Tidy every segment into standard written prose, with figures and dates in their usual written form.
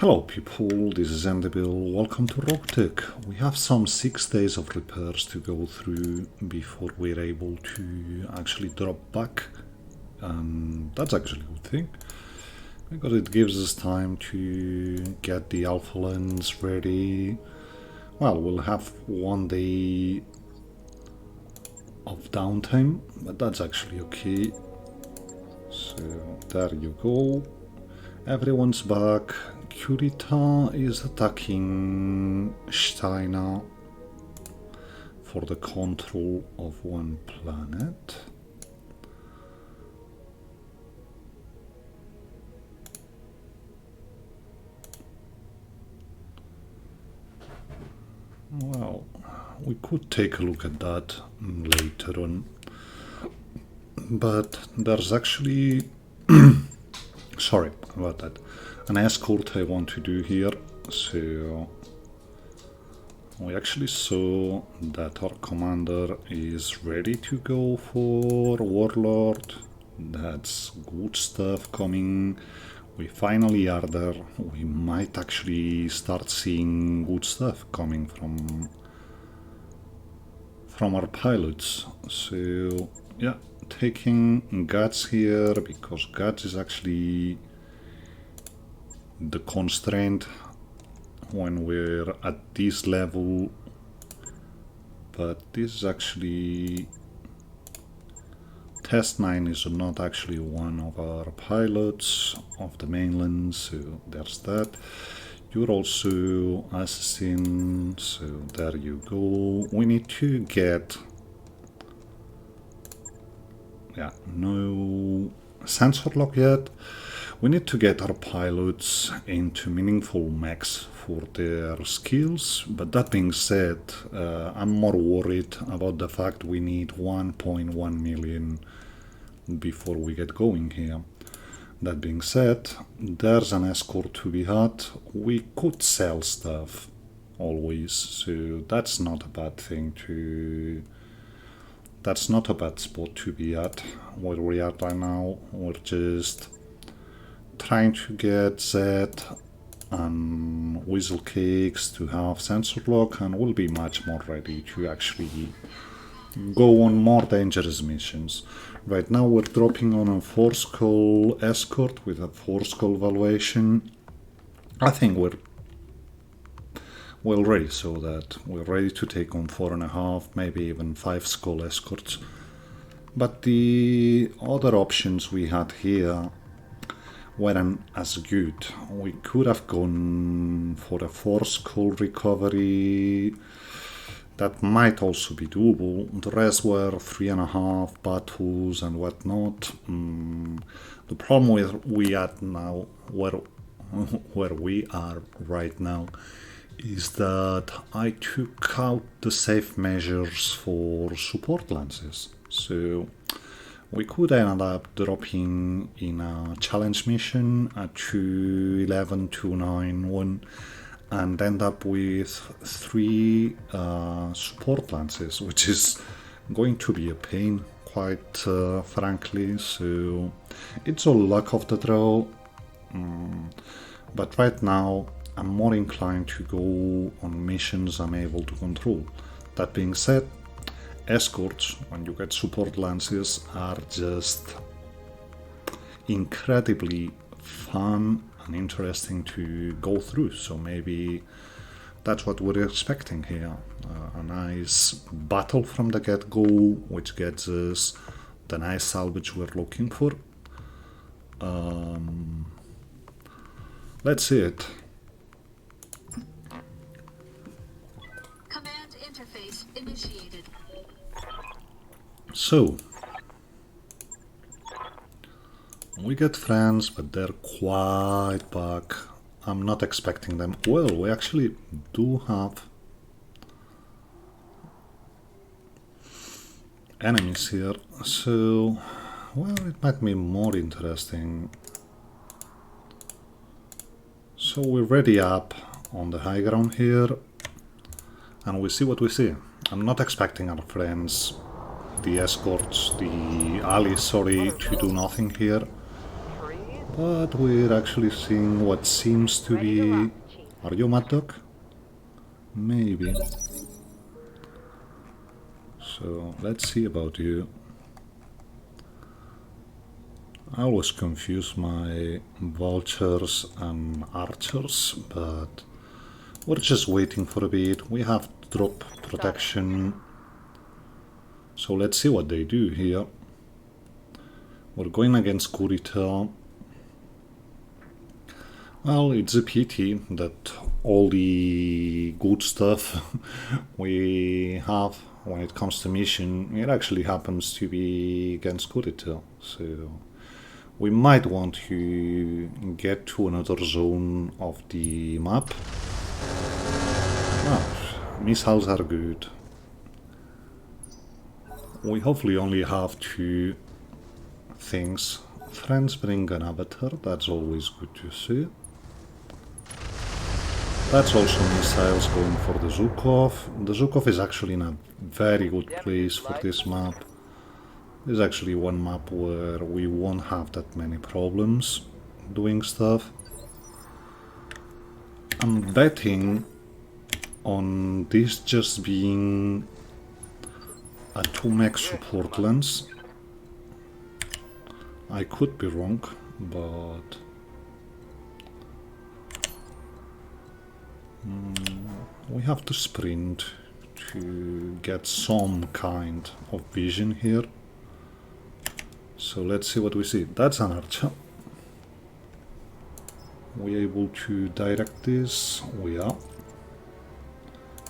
Hello people, this is Andybill. Welcome to Roguetech. We have some 6 days of repairs to go through before we're able to actually drop back. That's actually a good thing, because it gives us time to get the alpha lens ready. Well, we'll have 1 day of downtime, but that's actually okay. So there you go. Everyone's back. Kurita is attacking Steiner for the control of one planet. Well, we could take a look at that later on, but there's actually sorry about that, an escort I want to do here. So we actually saw that our commander is ready to go for Warlord. That's good stuff coming. We finally are there. We might actually start seeing good stuff coming from our pilots. So yeah, taking Guts here, because Guts is actually the constraint when we're at this level. But this is actually, Test 9 is not actually one of our pilots of the mainland, so there's that. You're also assassin, so there you go. We need to get, yeah, no sensor lock yet. We need to get our pilots into meaningful max for their skills, but that being said, I'm more worried about the fact we need 1.1 million before we get going here. That being said, there's an escort to be had. We could sell stuff always, so that's not a bad thing to... That's not a bad spot to be at where we are right now. We're just trying to get Zed and Weasel Cakes to have sensor lock, and we'll be much more ready to actually go on more dangerous missions. Right now we're dropping on a 4-skull escort with a 4-skull valuation. I think we're well ready, so that we're ready to take on 4.5, maybe even 5-skull escorts. But the other options we had here weren't as good. We could have gone for a 4-skull recovery. That might also be doable. The rest were 3.5 battles and whatnot. The problem with we are now, where we are right now, is that I took out the safe measures for support lances. So we could end up dropping in a challenge mission, a 211, 291, and end up with 3 support lances, which is going to be a pain, quite frankly. So it's all luck of the draw. But right now I'm more inclined to go on missions I'm able to control. That being said, escorts, when you get support lances, are just incredibly fun and interesting to go through. So maybe that's what we're expecting here. A nice battle from the get-go, which gets us the nice salvage we're looking for. Let's see it. Command interface initiated. So we get friends, but they're quite back. I'm not expecting them. Well, we actually do have enemies here, so well, it might be more interesting. So we're ready up on the high ground here, and we see what we see. I'm not expecting our friends, the escorts, the allies, sorry, to do nothing here. But we're actually seeing what seems to be... Are you Mad Dog? Maybe. So let's see about you. I always confuse my vultures and archers, but we're just waiting for a bit. We have drop protection. So let's see what they do here. We're going against Kurita. Well, it's a pity that all the good stuff we have when it comes to mission, it actually happens to be against Kurita. So we might want to get to another zone of the map. Missiles are good. We hopefully only have 2 things. Friends bring an avatar, that's always good to see. That's also missiles going for the Zhukov. The Zhukov is actually in a very good place for this map. This is actually one map where we won't have that many problems doing stuff. I'm betting on this just being a 2-mech support lens. I could be wrong, but we have to sprint to get some kind of vision here. So let's see what we see. That's an archer. We able to direct this? We are.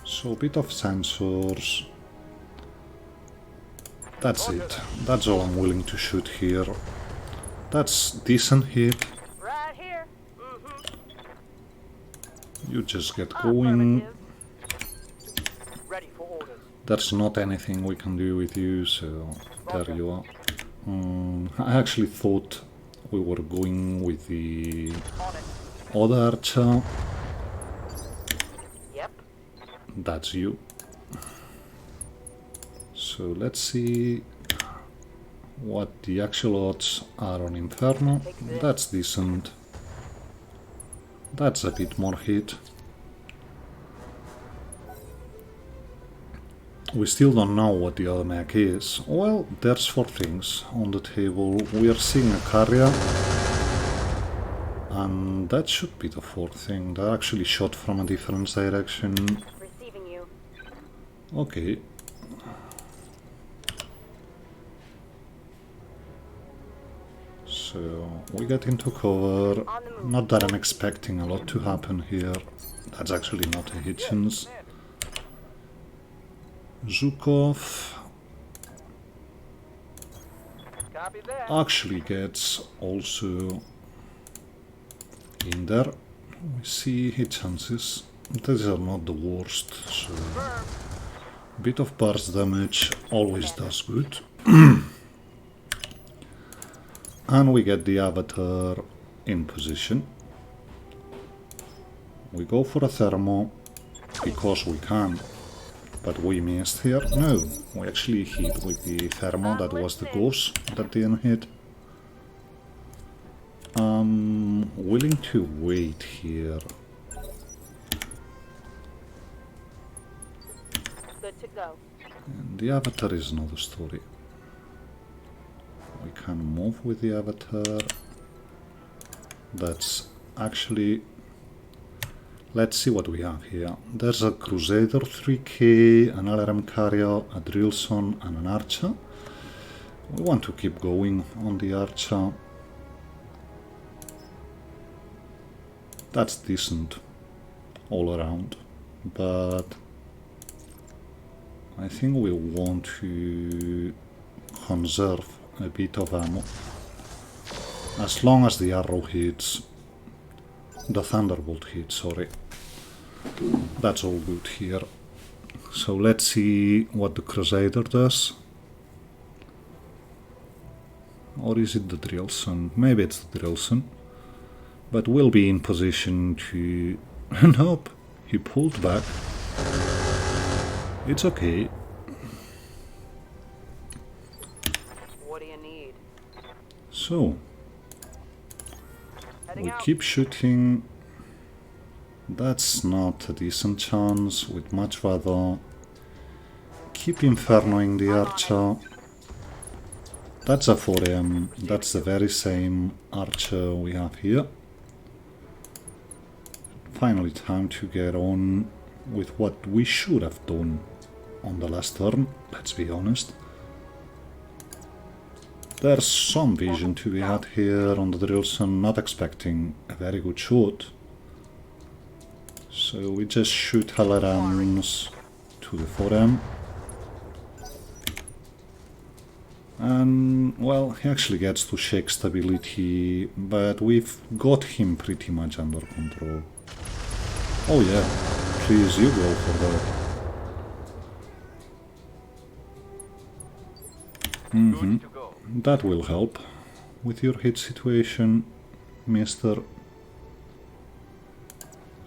So a bit of sensors. That's it. That's all I'm willing to shoot here. That's decent hit. Right here. You just get going. Ready for orders. There's not anything we can do with you, so there you are. I actually thought we were going with the other archer. Yep. That's you. So let's see what the actual odds are on Inferno. That's decent. That's a bit more hit. We still don't know what the other mech is. Well, there's 4 things on the table. We are seeing a carrier. And that should be the 4th thing. They're actually shot from a different direction. Receiving you. Okay. So we get into cover. Not that I'm expecting a lot to happen here. That's actually not a Hitchens. Zhukov Copy that. actually gets also in there. We see hit chances. These are not the worst, so bit of burst damage always does good. And we get the avatar in position. We go for a thermo because we can. But we missed here. No, we actually hit with the thermo. That was the ghost that didn't hit. I'm willing to wait here. Good to go. And the avatar is another story. We can move with the avatar. That's actually... Let's see what we have here. There's a Crusader 3K, an LRM carrier, a Drillson and an Archer. We want to keep going on the Archer. That's decent all around, but I think we want to conserve a bit of ammo. As long as the arrow hits, the Thunderbolt hits, sorry. That's all good here. So let's see what the Crusader does. Or is it the Drillson? Maybe it's the Drillson. But we'll be in position to... Nope, he pulled back. It's okay. What do you need? So, Heading We out. keep shooting. That's not a decent chance. We'd much rather keep infernoing the archer. That's a 4M. That's the very same archer we have here. Finally time to get on with what we should have done on the last turn, let's be honest. There's some vision to be had here on the Drillson, not expecting a very good shot. So we just shoot Hallerams to the 4M. And, well, he actually gets to shake stability, but we've got him pretty much under control. Oh yeah, please, you go for that. Good to go. That will help with your hit situation, mister.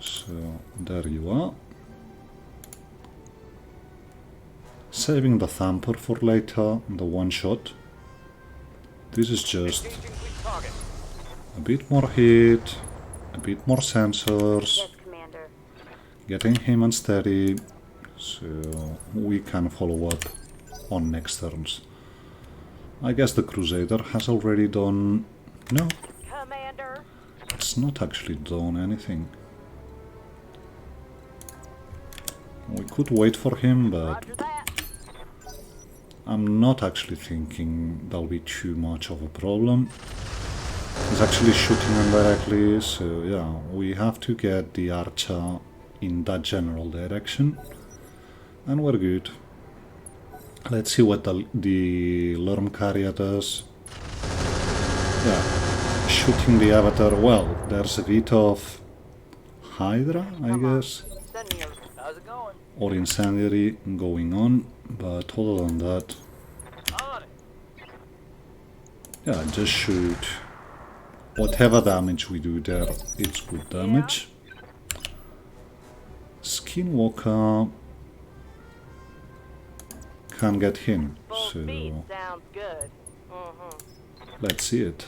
So, there you are. Saving the thumper for later, the one shot. This is just Engaging with target. a bit more hit, a bit more sensors, Yes, Commander. getting him unsteady, so we can follow up on next turns. I guess the Crusader has already done... No, Commander. it's not actually done anything. We could wait for him, but Roger that. I'm not actually thinking that'll be too much of a problem. He's actually shooting them directly, so yeah, we have to get the archer in that general direction, and we're good. Let's see what the Lurm carrier does. Yeah, shooting the avatar. Well, there's a bit of Hydra, I guess, Send me a... How's it going? or Incendiary going on, but other than that, On it. yeah, just shoot. Whatever damage we do there, it's good damage. Skinwalker can get him, Full so speed sounds good. let's see it.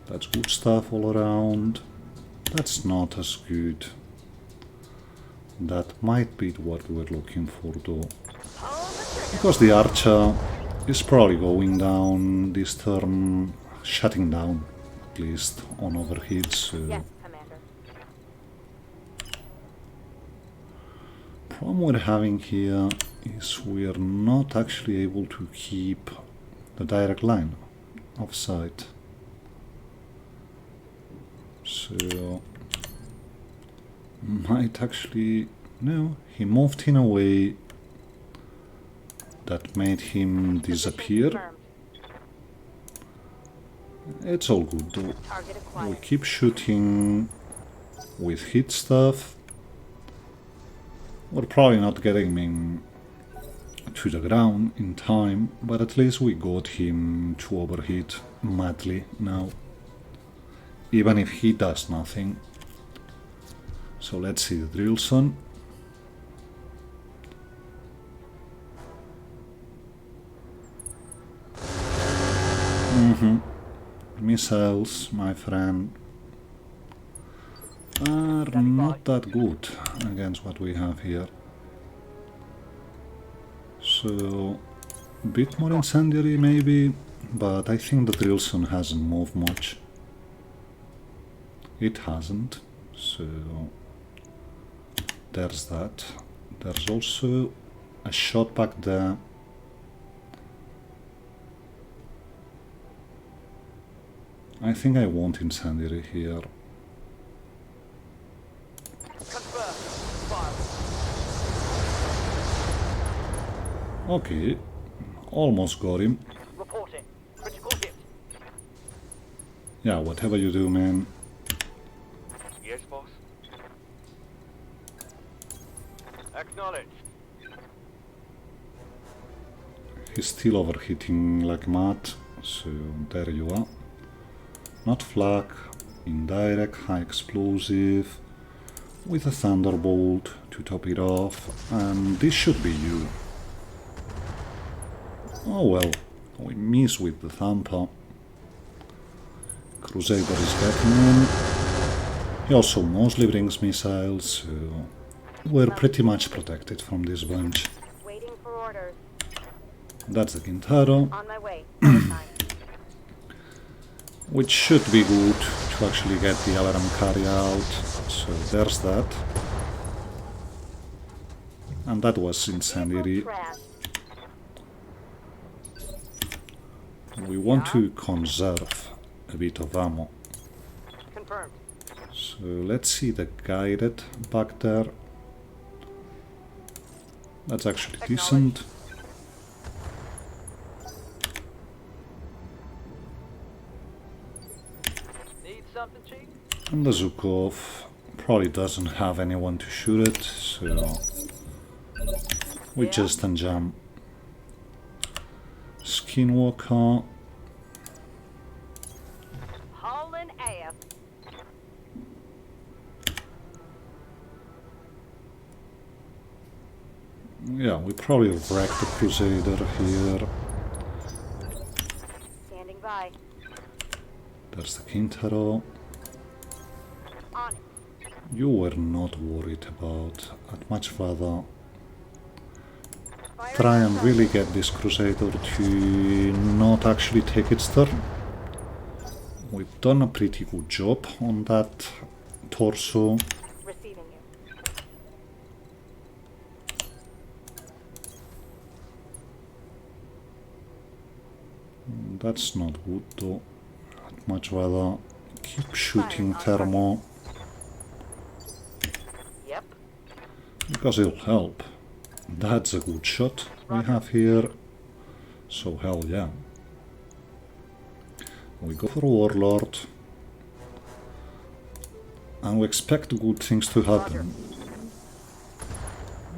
That's good stuff all around. That's not as good. That might be what we're looking for though. Because the archer is probably going down this turn, shutting down at least on overheats. So Yes, Commander. problem we're having here is we're not actually able to keep the direct line of sight. So might actually... no, he moved in a way that made him disappear. Confirmed. It's all good though. Target We acquired. keep shooting with hit stuff. We're probably not getting him to the ground in time, but at least we got him to overheat madly now. Even if he does nothing. So let's see the Drillson. Missiles, my friend, are not that good against what we have here. So, a bit more incendiary maybe, but I think the Drillson hasn't moved much. It hasn't, so there's that. There's also a shot back there. I think I want incendiary here. Confirmed. Fire. Okay, almost got him. Reporting. Critical hit. Yeah, whatever you do, man. Yes, boss. Acknowledged. He's still overheating like mad, so there you are. Not flak, indirect, high explosive, with a thunderbolt to top it off, and this should be you. Oh well, we miss with the thumper. Crusader is getting in. He also mostly brings missiles, so we're pretty much protected from this bunch. Waiting for orders. That's the Gintaro, On my way. Time. which should be good to actually get the alarm carry out. So there's that. And that was incendiary. Trash. We want to conserve a bit of ammo. Confirmed. So let's see the guided back there. That's actually decent. Need something, Chief? And the Zukov probably doesn't have anyone to shoot it, so we just unjam. Skinwalker. Hauling ass. Yeah, we probably wrecked the Crusader here. Standing by. There's the Kintaro. On it. You were not worried about. I'd much rather Fire try and on really get this Crusader to not actually take its turn. We've done a pretty good job on that torso. Receiving you. That's not good though. I'd much rather keep shooting thermo Yep. because it'll help. That's a good shot we have here. So hell yeah. We go for Warlord. And we expect good things to happen.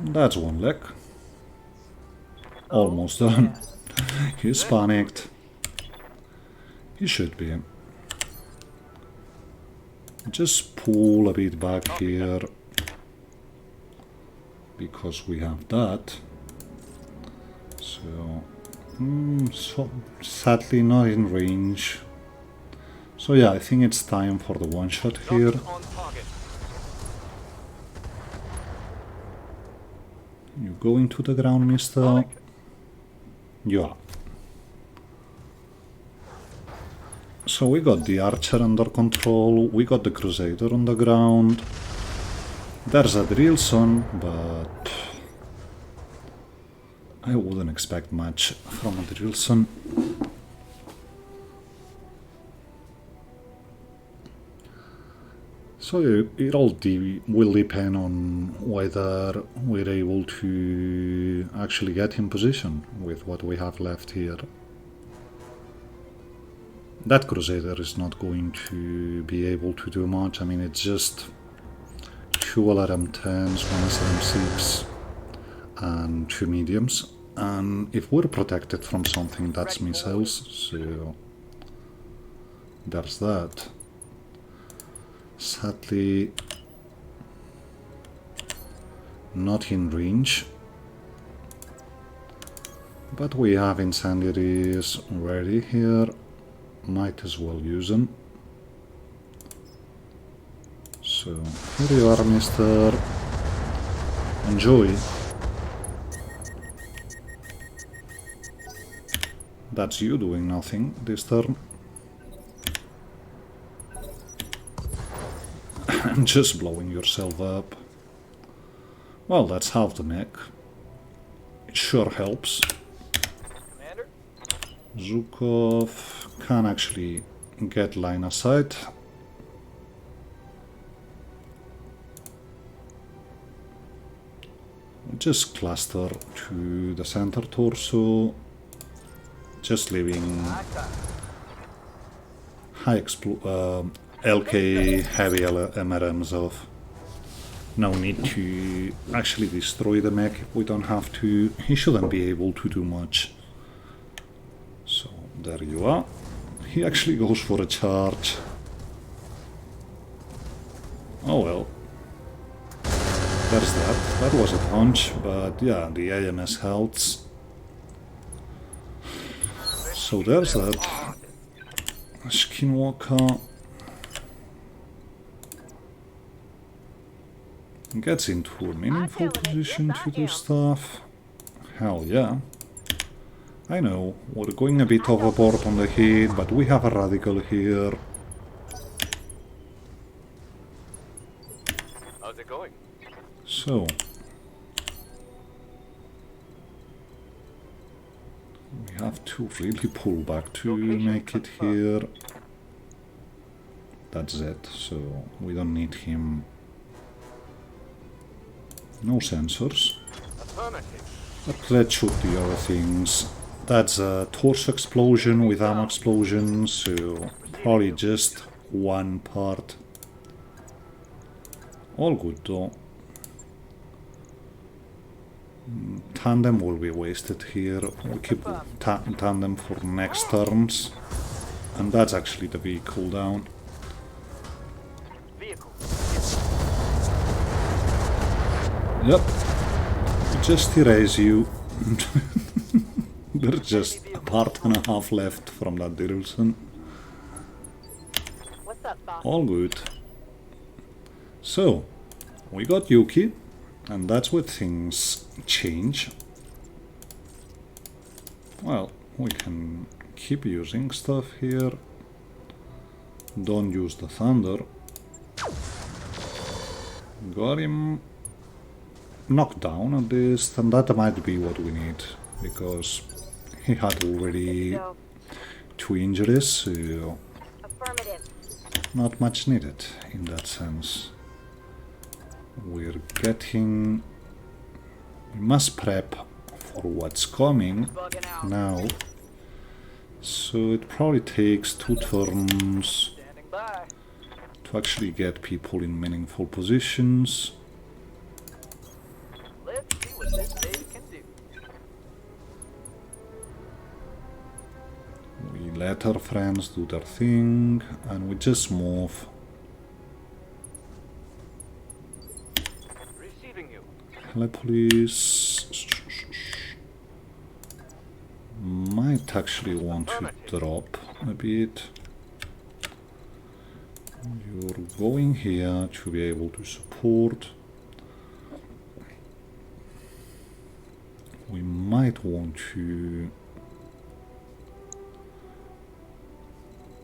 That's one leg. Almost done. He's panicked. He should be. Just pull a bit back here. Because we have that. So, so sadly not in range. So yeah, I think it's time for the one shot here. On target. You go into the ground, mister? You are. So we got the archer under control, we got the crusader on the ground. There's a Drillson, but I wouldn't expect much from a Drillson. So it all will depend on whether we're able to actually get in position with what we have left here. That Crusader is not going to be able to do much. I mean, it's just 2 LRM-10s, 1 SRM-6 and 2 mediums. And if we're protected from something, that's missiles, so there's that. Sadly, not in range, but we have incendiaries ready here, might as well use them. So here you are, mister, enjoy. That's you doing nothing this turn. Just blowing yourself up. Well, that's half the mech. It sure helps. Commander? Zukov can actually get line of sight. Just cluster to the center torso. Just leaving high LK heavy MRMs off. No need to actually destroy the mech if we don't have to. He shouldn't be able to do much. So there you are. He actually goes for a charge. Oh well. There's that. That was a punch, but yeah, the AMS helps. So there's that. Skinwalker gets into a meaningful position to do stuff. Hell yeah. I know, we're going a bit overboard on the hit, but we have a radical here. How's it going? So, we have to really pull back to make it here. That's it, so we don't need him. No sensors. Affirmative. But let's shoot the other things. That's a torso explosion with ammo explosion, so probably just one part. All good though. Tandem will be wasted here. We'll keep tandem for next turns. And that's actually the vehicle down. Vehicle. Yep. Just erase you. There's just a part and a half left from that direction. What's up, boss? All good. So, we got Yuki, and that's where things change. Well, we can keep using stuff here. Don't use the thunder. Got him knocked down at least, and that might be what we need, because he had already Go. 2 injuries, so Affirmative. not much needed in that sense. We're getting... we must prep for what's coming Bugging out. now, so it probably takes 2 turns Standing by. to actually get people in meaningful positions. Let's see what this baby can do. We let our friends do their thing, and we just move. Receiving you. Telepolis might actually want to drop a bit. You're going here to be able to support. We might want to...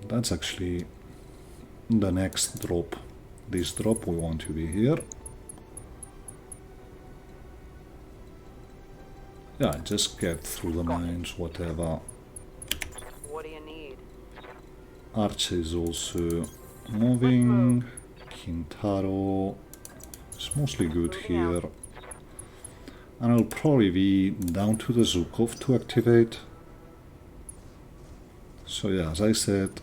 that's actually the next drop. This drop we want to be here. Yeah, just get through the mines, whatever. What do you need? Archer is also moving. Kintaro is mostly good here. And I'll probably be down to the Zukov to activate. So yeah, as I said,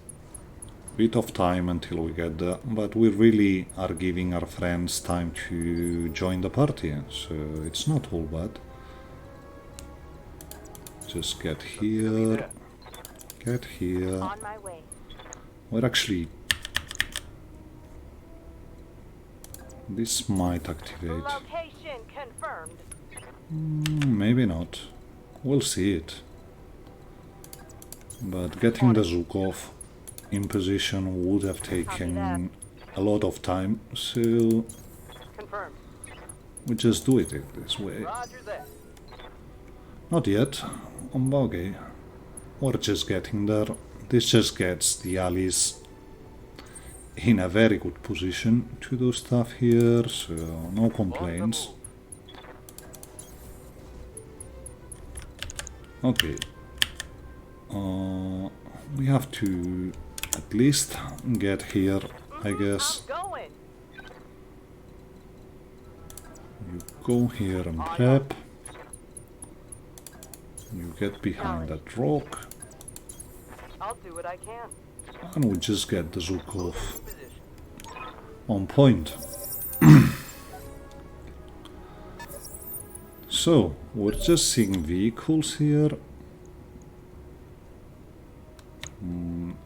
bit of time until we get there, but we really are giving our friends time to join the party, so it's not all bad. Just get here, get here. On my way. We're actually... this might activate. Location confirmed. Maybe not. We'll see it. But getting the Zukov in position would have taken a lot of time, so Confirmed. we just do it this way. Roger that. Not yet, on bogey. We're just getting there. This just gets the allies in a very good position to do stuff here, so no complaints. Okay. We have to at least get here, I guess. I'm going. You go here and prep. You get behind that rock, I'll do what I can. and we just get the Zukov Position. on point. So, we're just seeing vehicles here.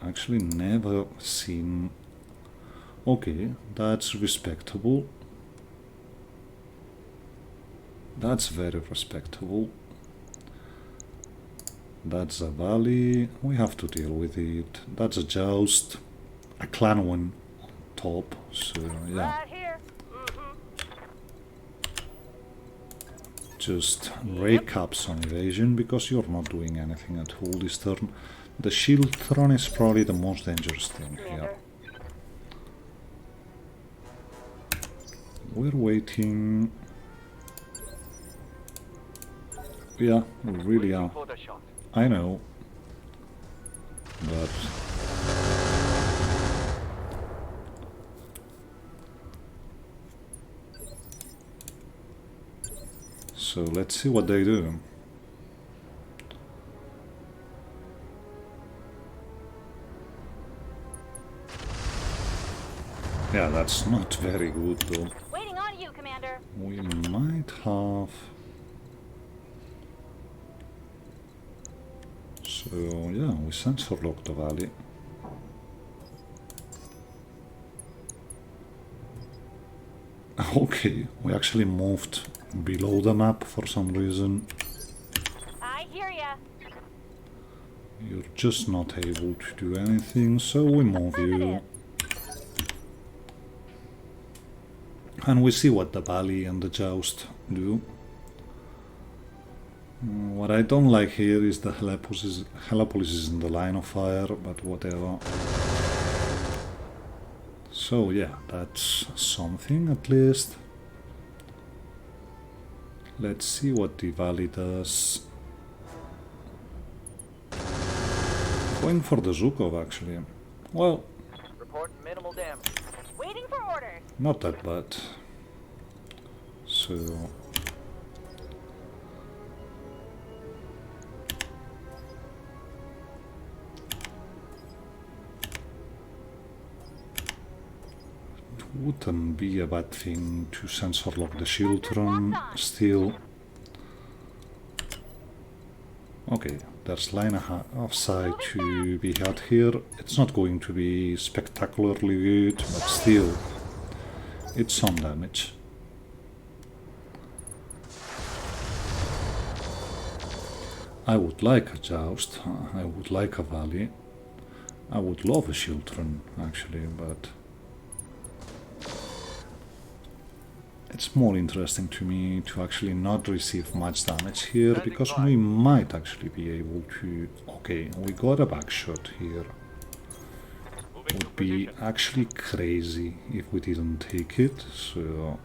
Actually never seen... okay, that's respectable. That's very respectable. That's a valley. We have to deal with it. That's a joust. A clan one on top. So yeah. Right here. Just rake up some evasion because you're not doing anything at all this turn. The shield thrown is probably the most dangerous thing here. Commander. We're waiting. Yeah, we really are. For the shot. I know. But so let's see what they do. Yeah, that's not very good though. Waiting on you, Commander. We might have. So yeah, we sensor lock the valley. Okay, we actually moved below the map for some reason. I hear ya. You're just not able to do anything, so we move you. Affirmative. And we see what the valley and the joust do. What I don't like here is the Helepolis is in the line of fire, but whatever. So yeah, that's something at least. Let's see what the valley does. Going for the Zukov actually. Well, Reporting minimal damage. Waiting for orders. not that bad. So it wouldn't be a bad thing to sensor lock the shield run still. Okay, there's line of sight to be had here. It's not going to be spectacularly good, but still, it's some damage. I would like a joust, I would like a valley. I would love a shield run actually, but it's more interesting to me to actually not receive much damage here, because we might actually be able to... Okay, we got a back shot here. Would be actually crazy if we didn't take it, so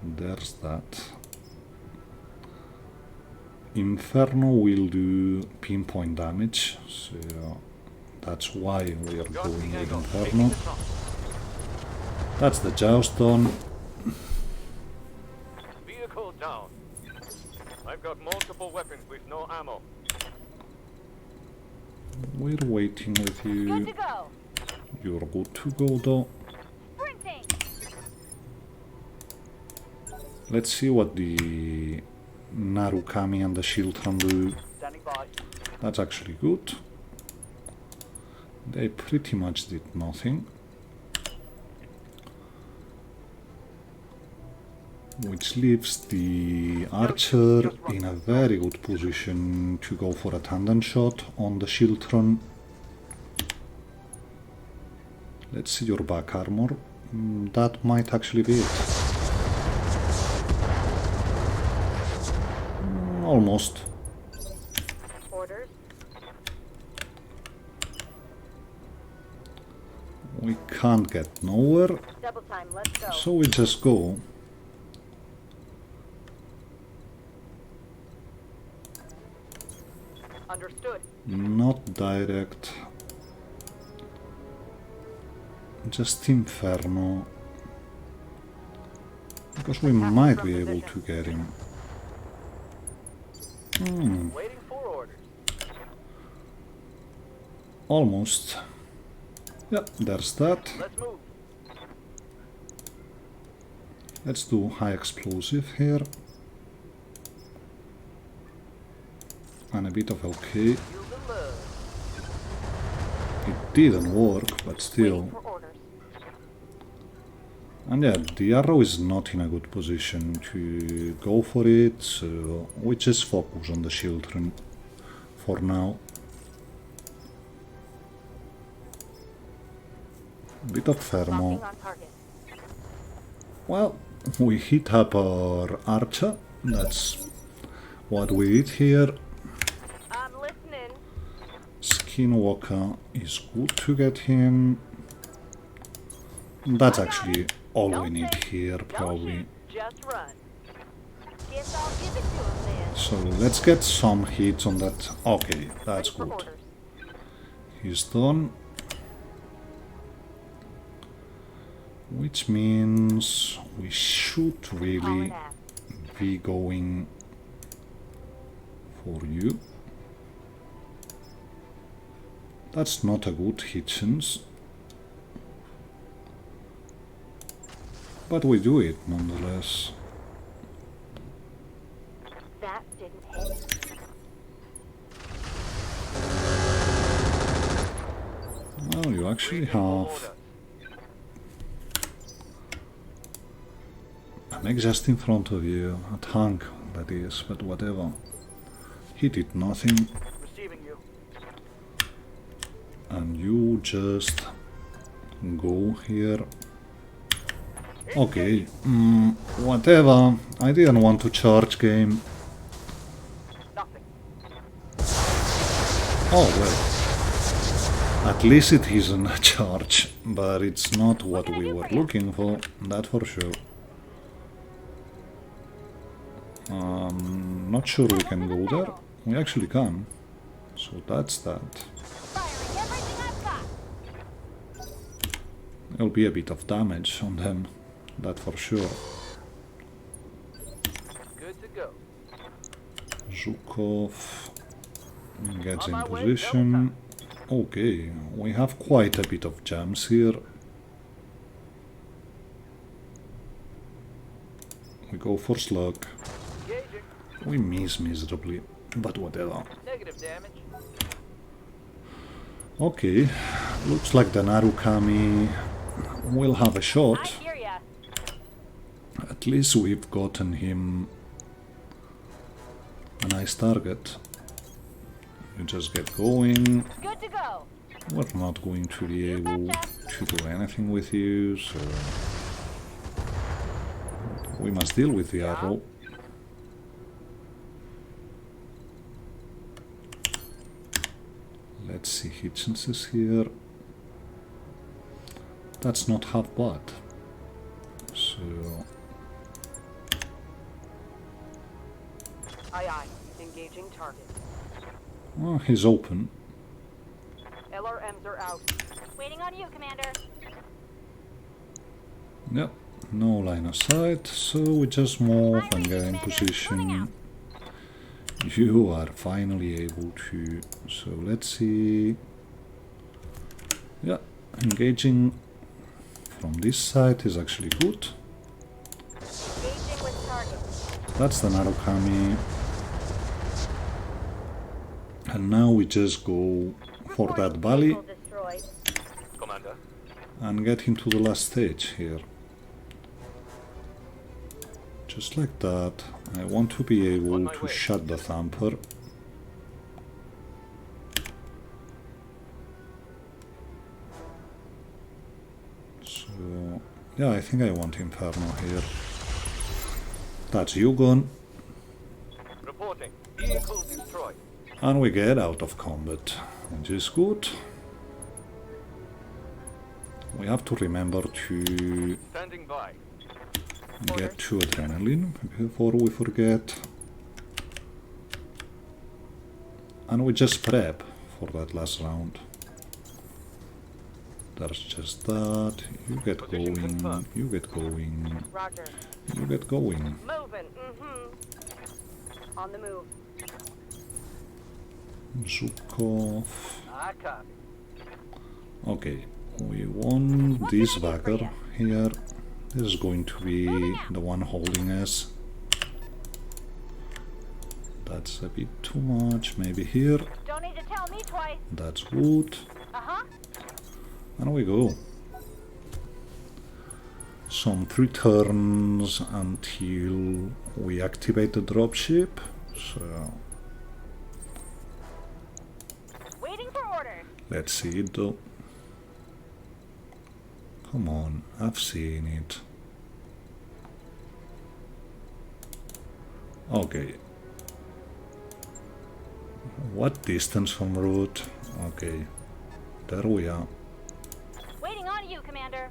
there's that. Inferno will do pinpoint damage, so that's why we are going with Inferno. That's the joust done. Vehicle down. I've got multiple weapons with no ammo. We're waiting with Good you. to go. You're good to go though. Sprinting. Let's see what the Narukami and the shield can do. Standing by. That's actually good. They pretty much did nothing. Which leaves the archer in a very good position to go for a tandem shot on the shield run. Let's see your back armor. That might actually be it. Almost. Orders. We can't get nowhere, Double time. Let's go. so we just go. Understood. Not direct. Just Inferno. Because we might be able to get him. Waiting for orders. Almost. Yeah, there's that. Let's move. Let's do high explosive here. And a bit of LK. Yield and love. It didn't work, but still. Waiting for orders. And yeah, the arrow is not in a good position to go for it, so we just focus on the shield run. for now. Bit of thermal. Locking on target. Well, we hit up our archer. That's what we did here. I'm listening. Skinwalker is good to get him. That's actually all we need here, probably. Just run. Guess I'll give it to him then. So let's get some hits on that. Okay, that's Ready for good. orders. He's done. Which means we should really Powered ass. be going for you. That's not a good hit chance. But we do it nonetheless. That didn't hit. Well, you actually Waiting for have orders. a mech just in front of you, a tank that is, but whatever. He did nothing, Receiving you. and you just go here. Okay, whatever. I didn't want to charge game. Nothing. Oh well. At least it isn't a charge, but it's not what we were looking for, that for sure. Not sure we can go there. We actually can. So that's that. Firing everything I've got. There'll be a bit of damage on them, that for sure. Good to go. Zhukov gets On in my way, position. Okay, we have quite a bit of jams here. We go for slug. Engaging. We miss miserably, but whatever. Negative damage. Okay, looks like the Narukami will have a I shot. hear ya. At least we've gotten him a nice target. You just get going. Good to go. We're not going to be able to do anything with you, so we must deal with the arrow. Let's see hit chances here. That's not half bad. So Aye aye. Engaging target. well, he's open. LRMs are out. Waiting on you, Commander. Yep, no line of sight, so we just move and get in position. You are finally able to, so let's see. Yeah, engaging from this side is actually good. Engaging with target. That's the Narukami. And now we just go for that valley Vehicle destroyed. Commander. and get into the last stage here. Just like that. I want to be able On my to way. shut the thumper. So yeah, I think I want Inferno here. That's Yugon. Reporting. Vehicle destroyed. And we get out of combat, which is good. We have to remember to Standing by. get to adrenaline before we forget. And we just prep for that last round. There's just that. You get Position going, confirmed. you get going, Roger. you get going. Moving. Mm-hmm. On the move. Zhukov. I copy. Okay, we want this bagger here. This is going to be the one holding us. That's a bit too much. Maybe here. Don't need to tell me twice. That's good. Uh-huh. And we go. Some 3 turns until we activate the dropship. So Let's see it though. Come on, I've seen it. Okay. What distance from route? Okay. There we are. Waiting on you, Commander.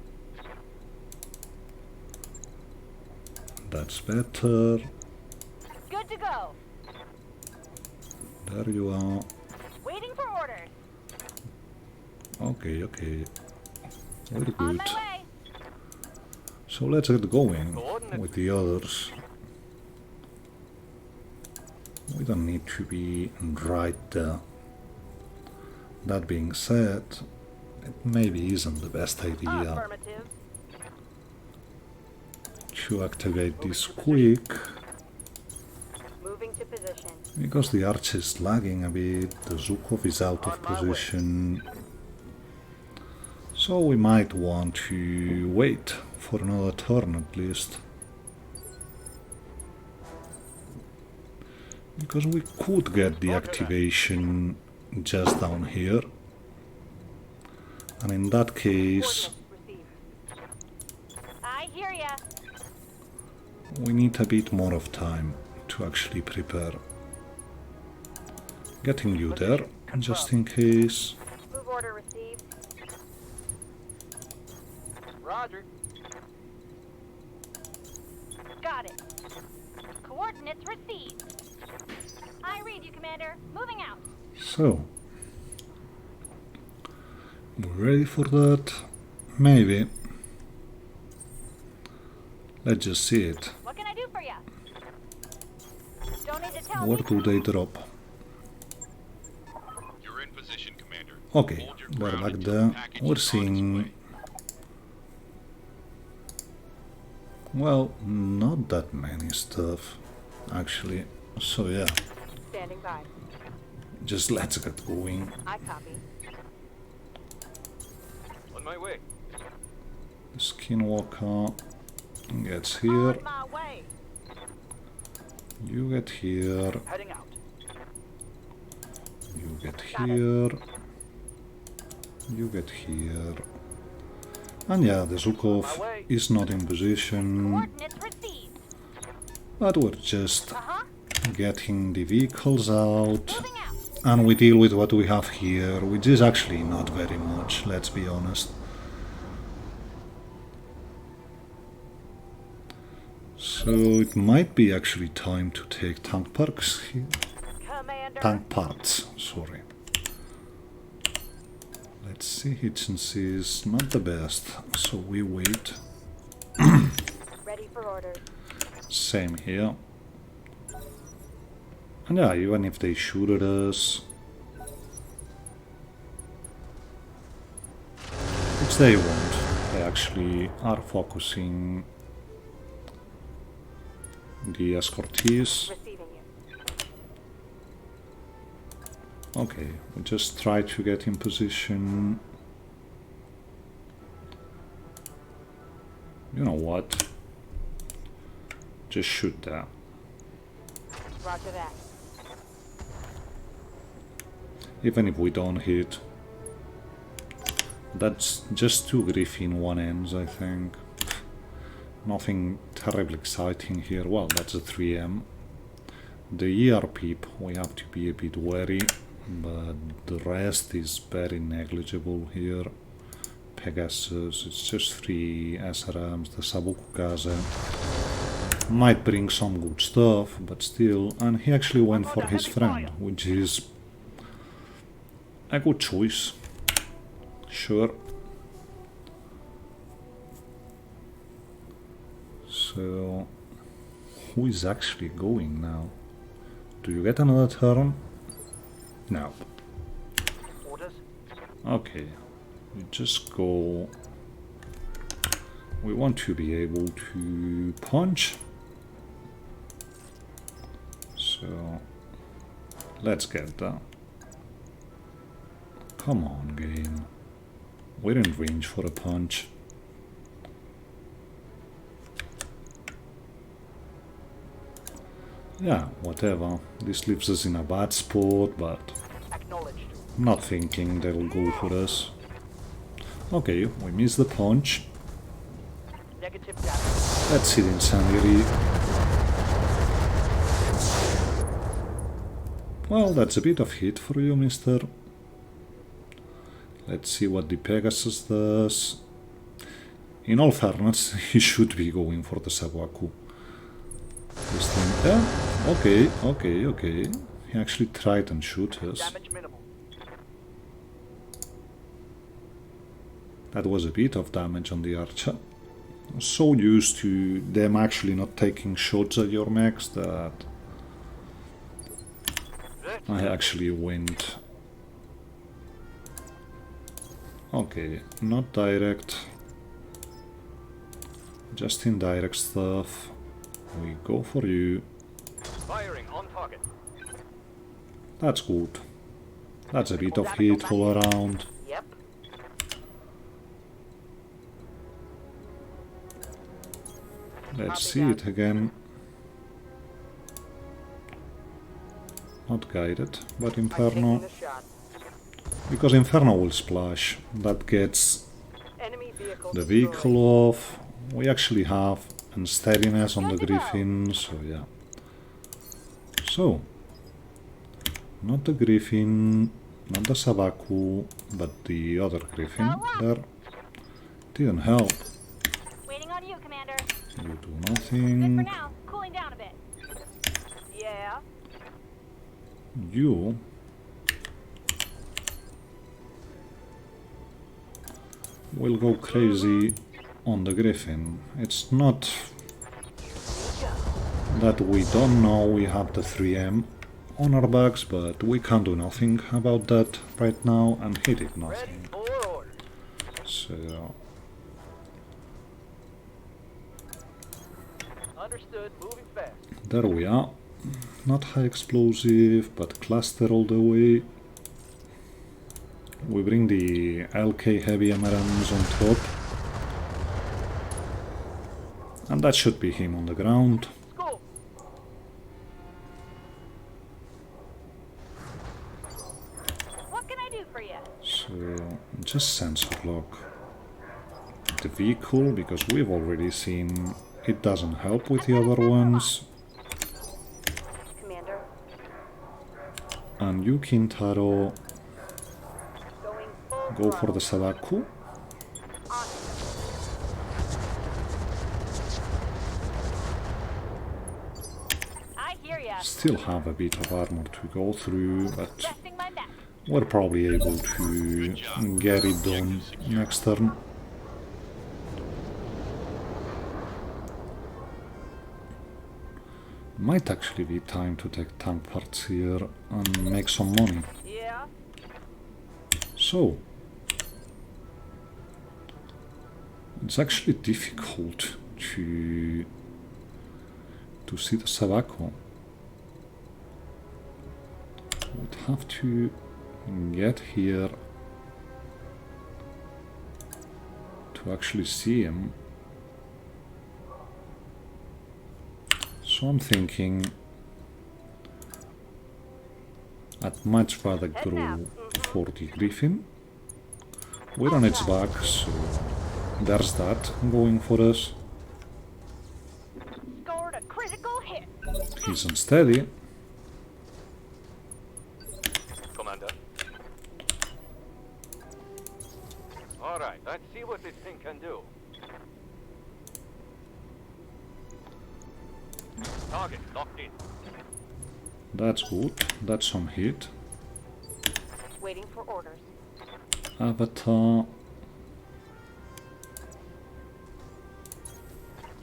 That's better. Good to go. There you are. Waiting for orders. Okay, okay. Very On good. my way. So let's get going with the others. We don't need to be right there. That being said, it maybe isn't the best idea Affirmative. to activate this quick, Moving to position. because the arch is lagging a bit, the Zukov is out of position, so we might want to wait for another turn at least. Because we could get the activation just down here, and in that case Received. I hear ya. we need a bit more of time to actually prepare. Getting you there, just in case. Move order received. Roger. Got it. Coordinates received. I read you, Commander. Moving out. So, we're ready for that? Maybe. Let's just see it. What can I do for ya? Don't need to tell Where me. do they drop? You're in position, Commander. Okay, Hold your they're ground back until there. the package We're is on its seeing... way. Well, not that many stuff, actually. So yeah, Standing by. just let's get going. I copy. On my way. Skinwalker gets here, On my way. you get here, Heading out. you get here, you get here. And yeah, the Zukov is not in position, Coordinates received. but we're just Uh-huh. getting the vehicles out. Moving out. And we deal with what we have here, which is actually not very much, let's be honest. So it might be actually time to take tank parks here. Commander. Tank parts, sorry. Let's see, efficiency is not the best, so we wait. Ready for orders. Same here. And yeah, even if they shoot at us, which they won't, they actually are focusing the escortees. Receiving you. Okay, we just try to get in position. You know what? Just shoot that. Roger that. Even if we don't hit. That's just two Griffin 1Ms, I think. Nothing terribly exciting here. Well, that's a 3M. The ER peep, we have to be a bit wary, but the rest is very negligible here. Pegasus, it's just 3 SRMs, the Sabuku Kaze. Might bring some good stuff, but still, and he actually went for his friend, which is a good choice. Sure. So, who is actually going now? Do you get another turn? No. Orders. Okay, you just go. We want to be able to punch. So, let's get that. Come on, game. We're in range for a punch. Yeah, whatever. This leaves us in a bad spot, but Acknowledged. Not thinking they will go for us. Okay, we missed the punch. Negative damage. Let's hit insanity. Well, that's a bit of hit for you, mister. Let's see what the Pegasus does. In all fairness, he should be going for the Sawaku. This thing, yeah, okay. He actually tried and shoot us. Damage minimal. That was a bit of damage on the archer. I'm so used to them actually not taking shots at your mechs that I actually went. Okay, not direct. Just indirect stuff. We go for you. Firing on target. That's good. That's a bit of hit all around. Yep. Let's see it again. Not guided, but Inferno. Taking a shot. Because Inferno will splash. That gets Enemy vehicle the destroyed. vehicle off. We actually have unsteadiness on the Griffin, so yeah. So, not the Griffin, not the Sabaku, but the other Griffin there. Didn't help. Waiting on you, Commander. You do Good for nothing. now. Cooling down a bit. Yeah. You will go crazy on the Griffin. It's not that we don't know we have the 3M on our backs, but we can't do nothing about that right now, and he did Ready nothing. for order. So, Understood. Moving fast. there we are. Not high explosive, but cluster all the way. We bring the LK heavy MRMs on top. And that should be him on the ground. Go. What can I do for you? So, just sensor lock the vehicle, because we've already seen it doesn't help with the other ones. Commander. And you, Kintaro, Going full go for throttle. the Sabaku. On. I hear ya. Still have a bit of armor to go through, but Resting my neck. we're probably able to get it done next turn. Might actually be time to take tank parts here and make some money. Yeah. So, it's actually difficult to see the Sabaku. Would have to get here to actually see him. So I'm thinking I'd much rather go for the Griffin. We're on its back, so there's that going for us. Scored a critical hit. He's unsteady. Commander. Alright, let's see what this thing can do. Target locked in. That's good. That's some hit. Waiting for orders. Avatar.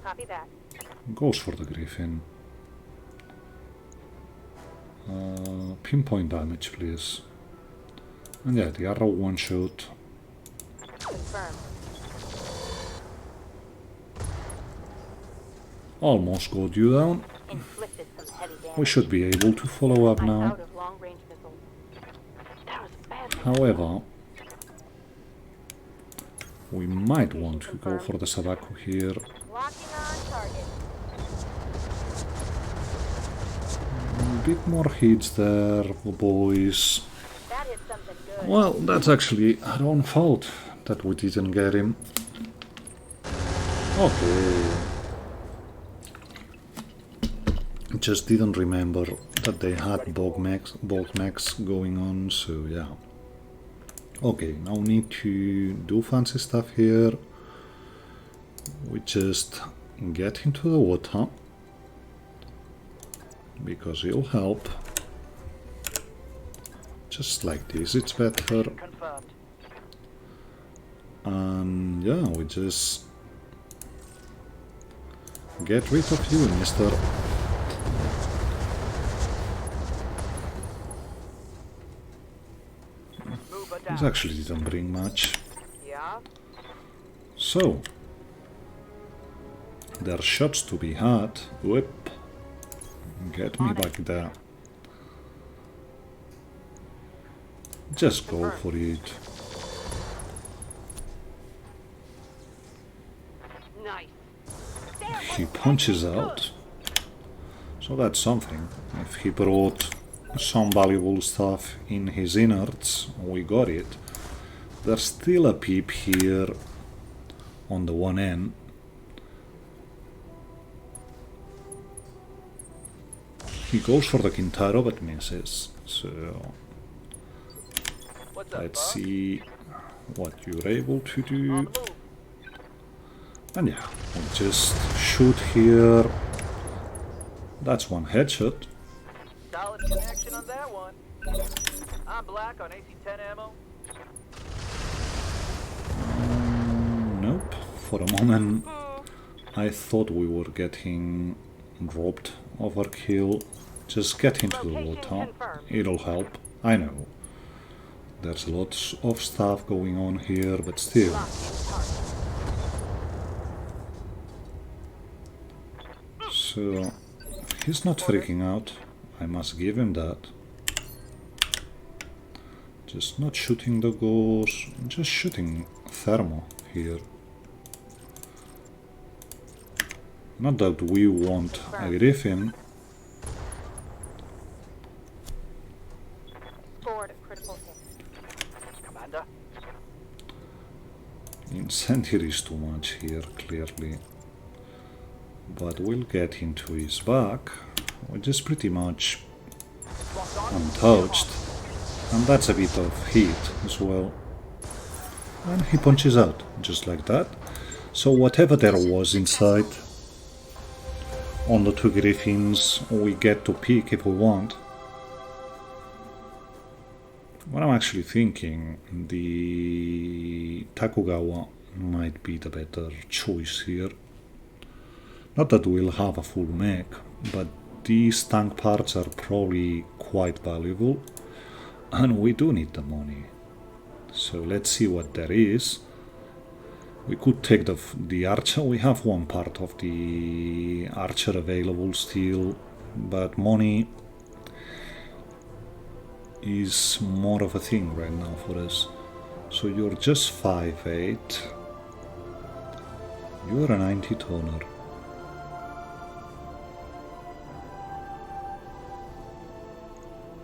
Copy that. Goes for the Griffin. Pinpoint damage, please. And yeah, the arrow one shot. Confirm. Almost got you down. Inflicted some heavy damage. We should be able to follow up I'm now. out of long-range missiles. That was bad. However, we might want to go for the Sabaku here. Locking on target. A bit more hits there, boys. That is something. nothing good. Well, that's actually our own fault that we didn't get him. Okay. Just didn't remember that they had bulk mechs going on, so yeah. Okay, now we need to do fancy stuff here. We just get into the water, because it'll help. Just like this, it's better. Confirmed. And yeah, we just get rid of you, mister. Move her This down. actually didn't bring much. Yeah? So, there's shots to be had. Whoop. Get me back there. Just go for it. Nice. He punches out. So that's something. If he brought some valuable stuff in his innards, we got it. There's still a peep here on the one end. He goes for the Kintaro but misses. So What's up, let's Bob? see what you're able to On do. the move. And yeah, we just shoot here. That's one headshot. Solid connection on that one. I'm black on AC-10 ammo. Nope. For a moment I thought we were getting dropped overkill. Just get into the Location water. confirmed. It'll help. I know. There's lots of stuff going on here, but still. Locked in target. So he's not freaking out. I must give him that. Just not shooting the ghost, just shooting thermo here. Not that we want a griffin. Scored a critical hit. Commander? Incendiary is too much here, clearly. But we'll get into his back, which is pretty much untouched. And that's a bit of heat as well. And he punches out, just like that. So whatever there was inside on the two griffins, we get to pick if we want. What I'm actually thinking, the Takugawa might be the better choice here. Not that we'll have a full mech, but these tank parts are probably quite valuable, and we do need the money. So let's see what there is. We could take the archer. We have one part of the archer available still, but money is more of a thing right now for us. So you're just 5'8". You're a 90 toner.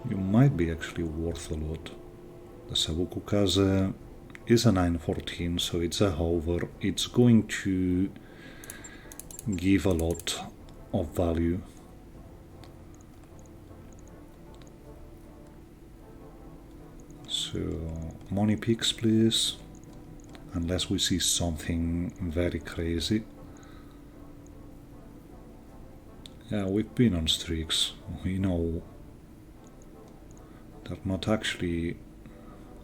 You might be actually worth a lot. The Sabuku Kaze is a 914, so it's a hover. It's going to give a lot of value. So, money picks, please. Unless we see something very crazy. Yeah, we've been on streaks. We know they're not actually...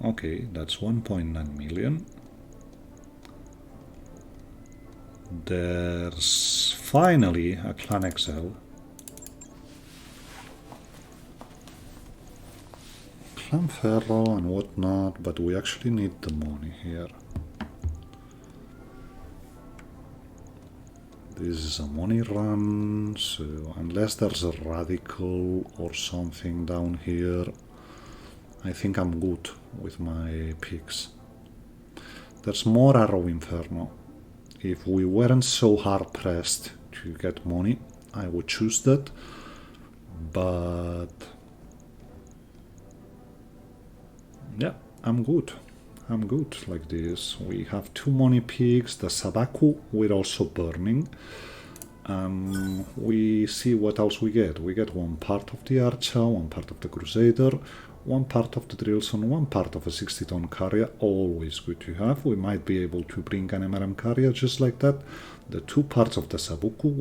Okay, that's 1.9 million. There's finally a Clan XL. Clan Ferro and whatnot, but we actually need the money here. This is a money run, so unless there's a radical or something down here, I think I'm good with my picks. There's more Arrow Inferno. If we weren't so hard pressed to get money, I would choose that, but yeah, I'm good. I'm good like this. We have 2 money peaks. The Sabaku we're also burning. We see what else we get. We get 1 part of the Archer, 1 part of the Crusader, 1 part of the Drills, and 1 part of a 60-ton carrier. Always good to have. We might be able to bring an MRM carrier just like that. The 2 parts of the Sabaku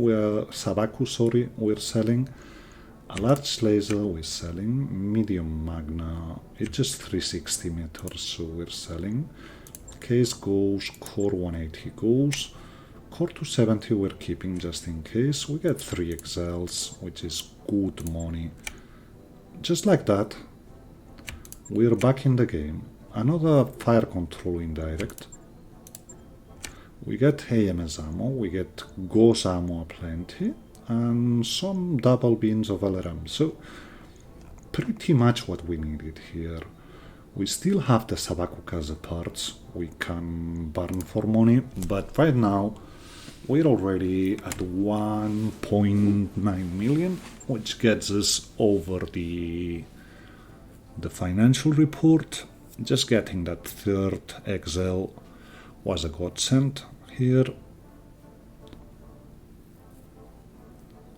we're selling. A large laser we're selling. Medium Magna, it's just 360 meters, so we're selling. Case goes, Core 180 goes. Core 270 we're keeping just in case. We get 3 XLs, which is good money. Just like that, we're back in the game. Another fire control indirect. We get AMS ammo, we get Gauss ammo aplenty, and some double beams of LRM. So, pretty much what we needed here. We still have the Sabakukaze parts we can burn for money, but right now we're already at 1.9 million, which gets us over the financial report. Just getting that 3rd XL was a godsend here.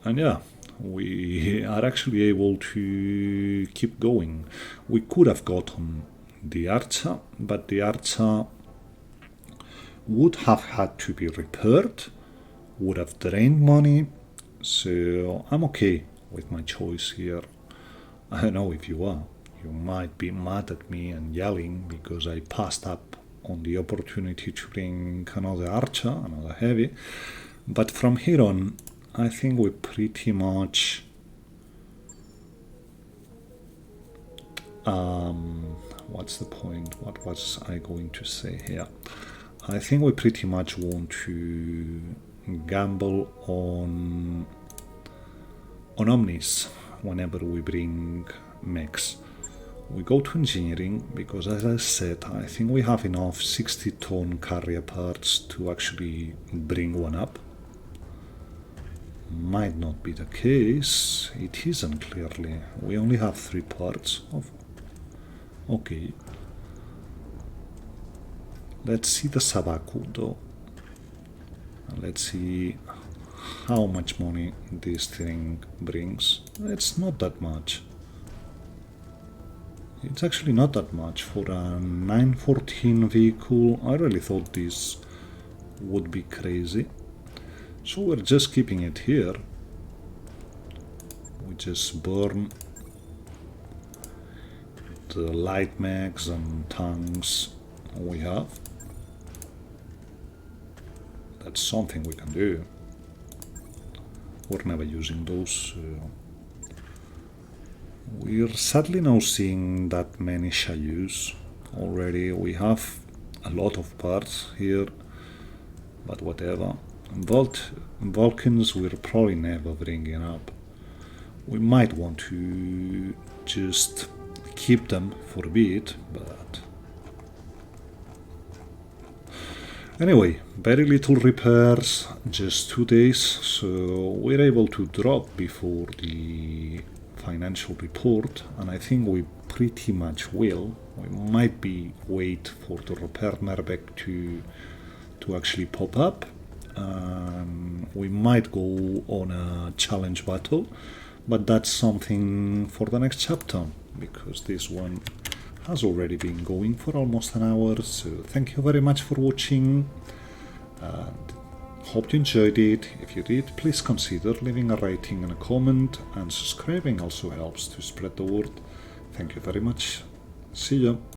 And yeah, we are actually able to keep going. We could have gotten the Archer, but the Archer would have had to be repaired, would have drained money, so I'm okay with my choice here. I don't know if you are. You might be mad at me and yelling because I passed up on the opportunity to bring another Archer, another heavy, but from here on I think we pretty much what's the point? What was I going to say here? I think we pretty much want to gamble on Omnis whenever we bring mechs. We go to engineering because, as I said, I think we have enough 60-ton carrier parts to actually bring one up. Might not be the case. It isn't clearly. We only have 3 parts of. Okay. Let's see the Sabaku though. Let's see how much money this thing brings. It's not that much. It's actually not that much for a 914 vehicle. I really thought this would be crazy. So we're just keeping it here. We just burn the light mechs and tanks we have. That's something we can do. We're never using those. We're sadly now seeing that many Shayus already. We have a lot of parts here, but whatever. Vulcans we're probably never bringing up. We might want to just keep them for a bit, but anyway, very little repairs, just 2 days, so we're able to drop before the financial report, and I think we pretty much will. We might be wait for the repair Merbeck to actually pop up. We might go on a challenge battle, but that's something for the next chapter, because this one has already been going for almost an hour. So thank you very much for watching, and hope you enjoyed it. If you did, please consider leaving a rating and a comment, and subscribing also helps to spread the word. Thank you very much. See ya.